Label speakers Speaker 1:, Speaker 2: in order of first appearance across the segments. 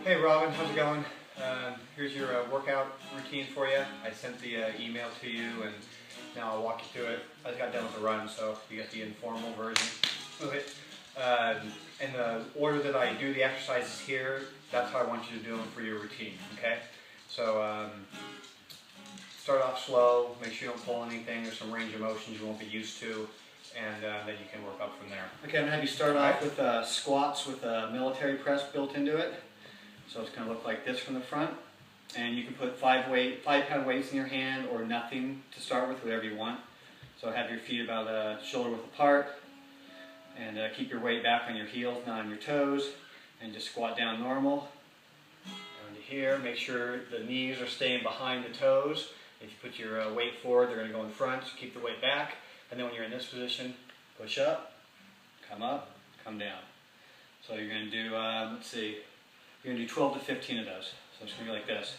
Speaker 1: Hey Robin, how's it going? Here's your workout routine for you. I sent the email to you and now I'll walk you through it. I just got done with the run, so you get the informal version of it. In the order that I do the exercises here, that's how I want you to do them for your routine, okay? So start off slow, make sure you don't pull anything. There's some range of motions you won't be used to, and then you can work up from there. Okay, I'm going to have you start off with squats with a military press built into it. So it's going to look like this from the front, and you can put 5-pound weights in your hand or nothing to start with, whatever you want. So have your feet about shoulder width apart, and keep your weight back on your heels, not on your toes, and just squat down normal. Down to here, make sure the knees are staying behind the toes. If you put your weight forward, they're going to go in front, so keep the weight back. And then when you're in this position, push up, come down. So you're going to do, let's see, you're going to do 12 to 15 of those. So it's going to be like this.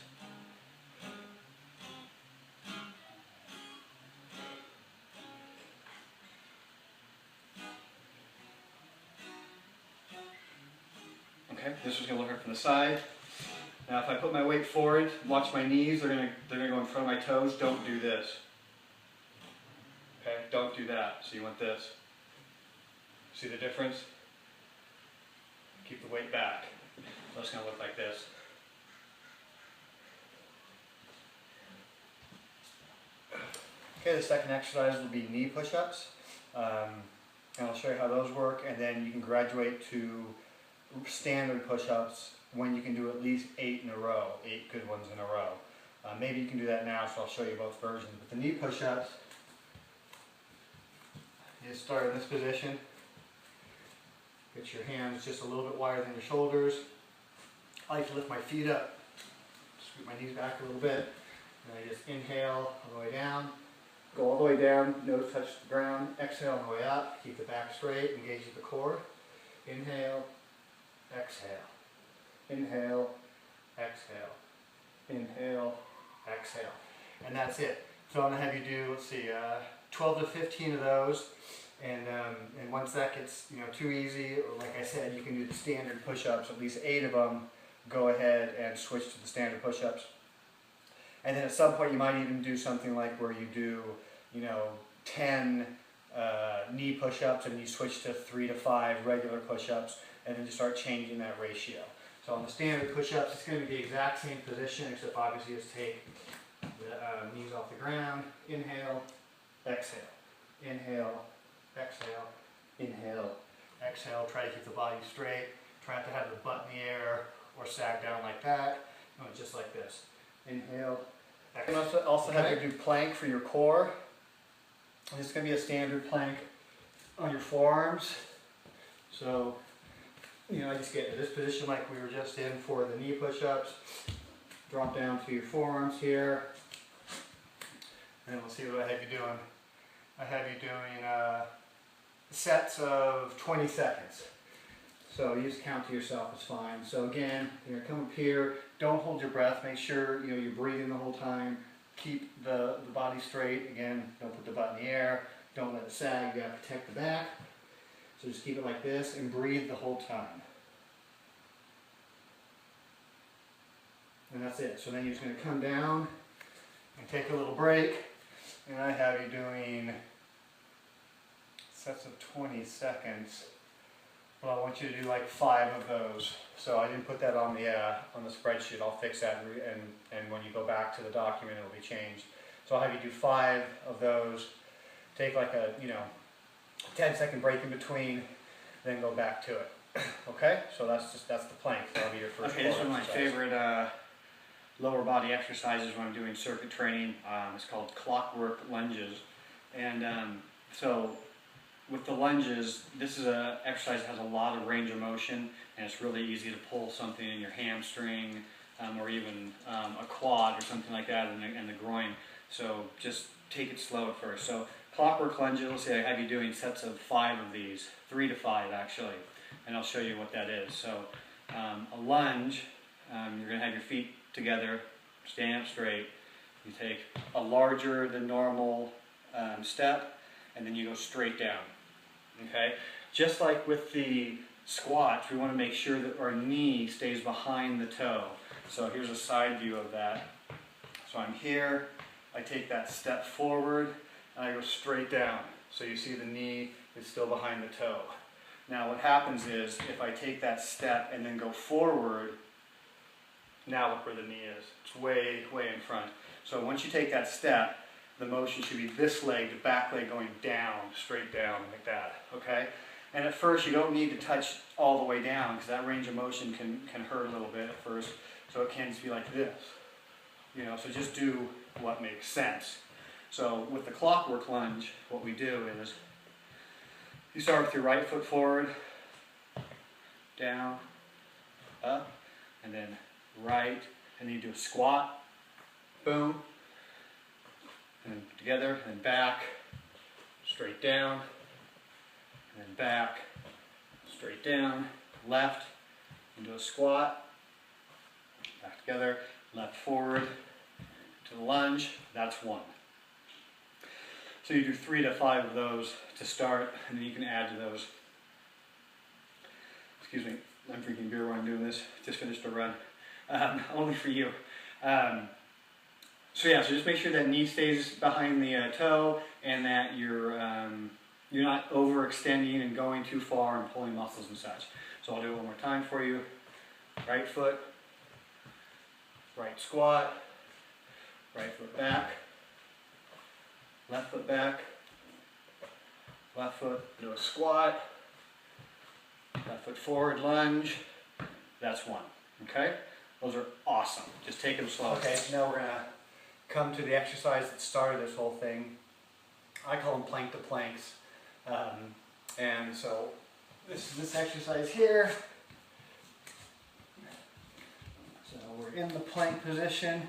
Speaker 1: Okay, this is going to look like from the side. Now if I put my weight forward, watch my knees, they're going to go in front of my toes. Don't do this. Okay, don't do that. So you want this. See the difference? Keep the weight back. So it's going to look like this. Okay, the second exercise will be knee push-ups. And I'll show you how those work, and then you can graduate to standard push-ups when you can do at least 8 in a row, 8 good ones in a row. Maybe you can do that now, so I'll show you both versions. But the knee push-ups, you start in this position. Get your hands just a little bit wider than your shoulders. I like to lift my feet up, scoot my knees back a little bit, and I just inhale all the way down, go all the way down, nose touch the ground, exhale on the way up, keep the back straight, engage the core, inhale, exhale, inhale, exhale, inhale, exhale, and that's it. So I'm going to have you do, let's see, 12 to 15 of those. And once that gets too easy, or like I said, you can do the standard push-ups, at least 8 of them. Go ahead and switch to the standard push-ups. And then at some point you might even do something like where you do 10 knee push-ups and you switch to 3 to 5 regular push-ups, and then you start changing that ratio. So on the standard push-ups, it's going to be the exact same position, except obviously just take the knees off the ground, inhale, exhale, inhale, exhale, inhale, exhale. Try to keep the body straight. Try not to have the butt in the air or sag down like that. No, just like this. Inhale, exhale. You can also have you do plank for your core. This is going to be a standard plank on your forearms. So, I just get into this position like we were just in for the knee push-ups. Drop down to your forearms here. And we'll see what I have you doing. I have you doing sets of 20 seconds. So you just count to yourself, it's fine. So again, you're going to come up here, don't hold your breath, make sure you're breathing the whole time. Keep the body straight. Again, don't put the butt in the air, don't let it sag, you got to protect the back. So just keep it like this and breathe the whole time. And that's it. So then you're just going to come down and take a little break. And I have you doing sets of 20 seconds. Well, I want you to do like 5 of those. So I didn't put that on the spreadsheet. I'll fix that, and when you go back to the document, it'll be changed. So I'll have you do 5 of those. Take like a 10-second break in between, then go back to it. Okay? So that's the plank. That'll be your first. Okay, this is one of my favorite lower body exercises when I'm doing circuit training. It's called clockwork lunges, and so with the lunges, this is an exercise that has a lot of range of motion, and it's really easy to pull something in your hamstring or even a quad or something like that in the groin. So just take it slow at first. So clockwork lunges, let's say I have you doing sets of 5 of these, 3 to 5 actually, and I'll show you what that is. So a lunge, you're going to have your feet together, stand up straight. You take a larger than normal step, and then you go straight down. Okay, just like with the squats, we want to make sure that our knee stays behind the toe. So here's a side view of that. So I'm here, I take that step forward, and I go straight down. So you see the knee is still behind the toe. Now what happens is, if I take that step and then go forward, now look where the knee is. It's way, way in front. So once you take that step, the motion should be this leg, the back leg going down, straight down, like that, okay? And at first, you don't need to touch all the way down, because that range of motion can hurt a little bit at first. So it can just be like this, you know, so just do what makes sense. So with the clockwork lunge, what we do is, you start with your right foot forward, down, up, and then right, and then you do a squat, boom, and then together, and then back, straight down, and then back, straight down, left, and do a squat, back together, left forward, to the lunge, that's one. So you do 3 to 5 of those to start, and then you can add to those. Excuse me, I'm drinking beer while I'm doing this, just finished a run, only for you. So yeah, so just make sure that knee stays behind the toe, and that you're not overextending and going too far and pulling muscles and such. So I'll do it one more time for you. Right foot, right squat, right foot back, left foot back, left foot, do a squat, left foot forward, lunge, that's one, okay? Those are awesome. Just take them slow. Okay, now we're going to come to the exercise that started this whole thing. I call them plank to planks. And so this exercise here. So we're in the plank position,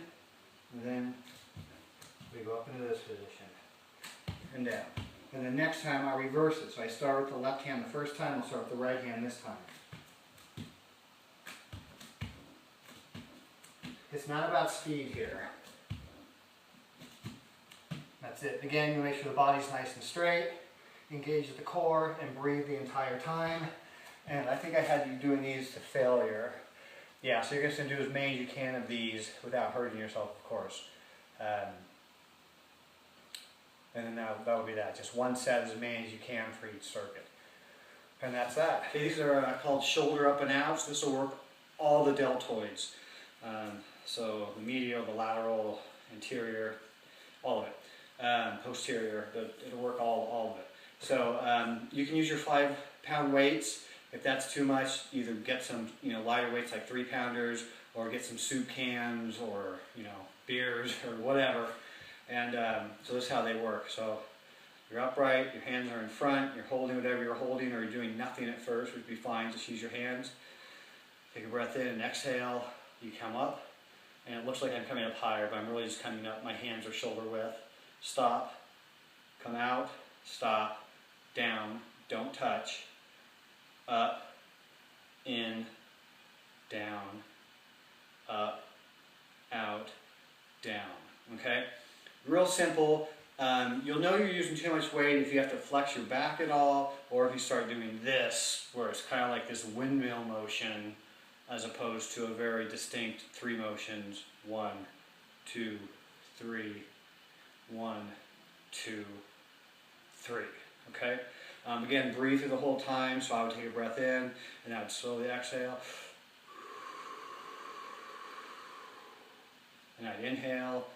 Speaker 1: and then we go up into this position and down. And then next time I reverse it. So I start with the left hand the first time, I'll start with the right hand this time. It's not about speed here. That's it. Again, you make sure the body's nice and straight, engage at the core, and breathe the entire time. And I think I had you doing these to failure. Yeah, so you're just going to do as many as you can of these without hurting yourself, of course. And then that would be that. Just one set, as many as you can for each circuit. And that's that. These are called shoulder up and outs. This will work all the deltoids. So the medial, the lateral, anterior, all of it. Posterior, it'll work all of it. So you can use your 5-pound weights. If that's too much, either get some lighter weights like 3-pounders, or get some soup cans, or beers, or whatever. And so this is how they work. So you're upright, your hands are in front, you're holding whatever you're holding, or you're doing nothing at first, which would be fine. Just use your hands. Take a breath in and exhale. You come up, and it looks like I'm coming up higher, but I'm really just coming up. My hands are shoulder width. Stop, come out, stop, down, don't touch, up, in, down, up, out, down, okay? Real simple. You'll know you're using too much weight if you have to flex your back at all, or if you start doing this, where it's kind of like this windmill motion, as opposed to a very distinct 3 motions, 1, 2, 3, 1, 2, 3, okay? Again, breathe through the whole time, so I would take a breath in, and I would slowly exhale. And I'd inhale.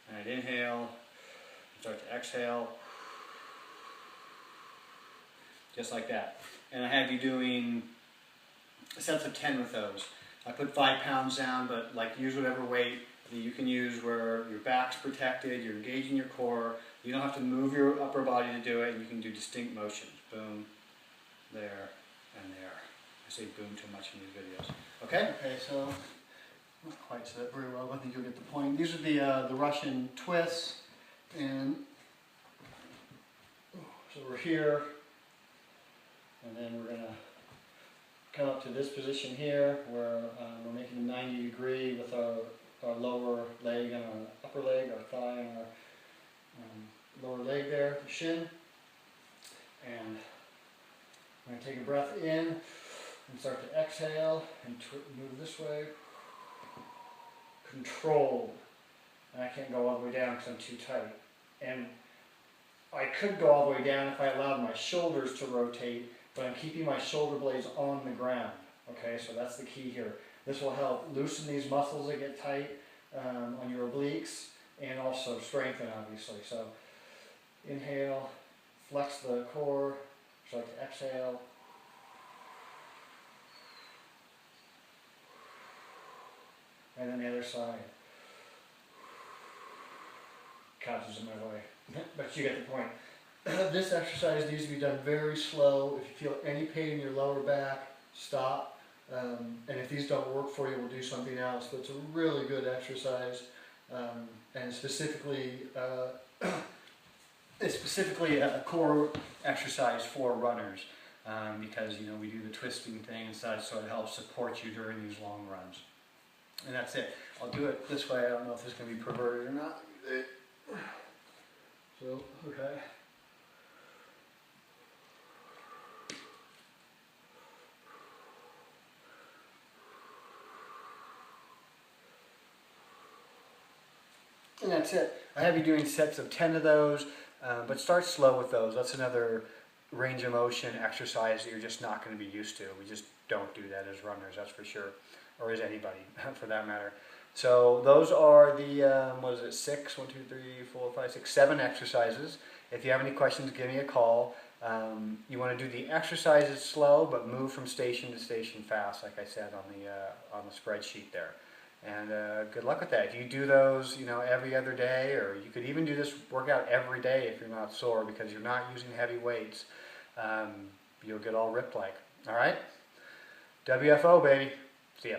Speaker 1: And I'd inhale, start to exhale. Just like that. And I have you doing sets of 10 with those. I put 5 pounds down, but use whatever weight that you can use where your back's protected, you're engaging your core. You don't have to move your upper body to do it, and you can do distinct motions. Boom, there, and there. I say boom too much in these videos. Okay? Okay, so, not quite said it very well, but I think you'll get the point. These are the Russian twists, and so we're here, and then we're going to come up to this position here, where we're making a 90 degree with our lower leg and our upper leg, our thigh and our lower leg there, the shin. And I'm going to take a breath in and start to exhale and move this way. Controlled. And I can't go all the way down because I'm too tight. And I could go all the way down if I allowed my shoulders to rotate, but I'm keeping my shoulder blades on the ground. Okay, so that's the key here. This will help loosen these muscles that get tight on your obliques and also strengthen, obviously. So inhale, flex the core, start to exhale. And then the other side. Couch is in my way, but you get the point. This exercise needs to be done very slow. If you feel any pain in your lower back, stop. And if these don't work for you, we'll do something else. But it's a really good exercise, and specifically, it's specifically a core exercise for runners, because we do the twisting thing and such, so it helps support you during these long runs. And that's it. I'll do it this way. I don't know if this can be perverted or not. So, okay. And that's it. I have you doing sets of 10 of those, but start slow with those. That's another range of motion exercise that you're just not going to be used to. We just don't do that as runners, that's for sure, or as anybody for that matter. So those are the, 7 exercises. If you have any questions, give me a call. You want to do the exercises slow, but move from station to station fast, like I said on the spreadsheet there. And good luck with that. If you do those, every other day, or you could even do this workout every day if you're not sore, because you're not using heavy weights, you'll get all ripped like. All right? WFO, baby. See ya.